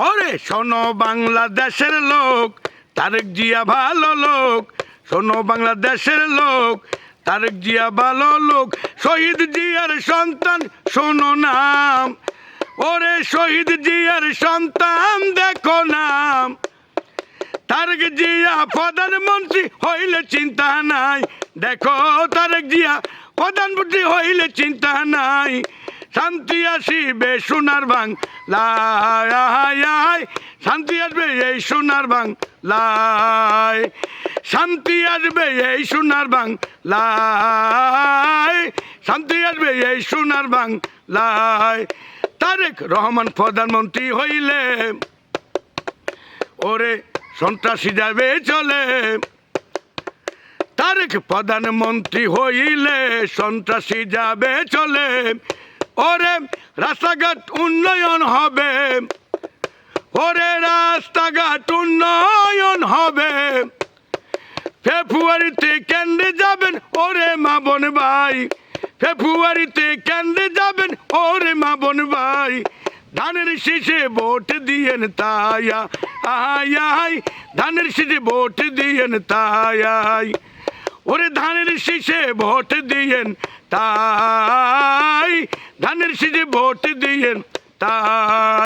ওরে শোনো বাংলাদেশের লোক, তারেক জিয়া ভালো লোক। শোনো বাংলাদেশের লোক, তারেক জিয়া ভালো লোক। শহীদ জিয়ার সন্তান শোনো নাম, ওরে শহীদ জিয়ার সন্তান দেখো নাম। তারেক জিয়া প্রধানমন্ত্রী হইলে চিন্তা নাই, দেখো তারেক জিয়া প্রধানমন্ত্রী হইলে চিন্তা নাই। শান্তি আসিবে সোনার বাংলায়, শান্তি আসবে এই সোনার বাংলায়, শান্তি আসবে এই সোনার বাংলায়, শান্তি আসবে এই সোনার বাংলায়। তারেক রহমান প্রধানমন্ত্রী হইলে ওরে সন্ত্রাসী যাবে চলে। তারেক প্রধানমন্ত্রী হইলে সন্ত্রাসী যাবে চলে। ওরে রাস্তাঘাট উন্নয়ন হবে, ওরে রাস্তাঘাট উন্নয়ন হবে। ফেব্রুয়ারিতে কেন্দ্রে যাবেন ওরে মা বোন ভাই, ফেব্রুয়ারিতে কেন্দ্রে যাবেন ওরে মা বোন ভাই। ধানের শীষে ভোট দিয়েন তাইয়া আয়, ধানের শীষে ভোট দিয়েন তাই। ওরে ধানের শীষে ভোট দিয়েন তাই, ধানের শীষে ভোট দিয়েন তাই।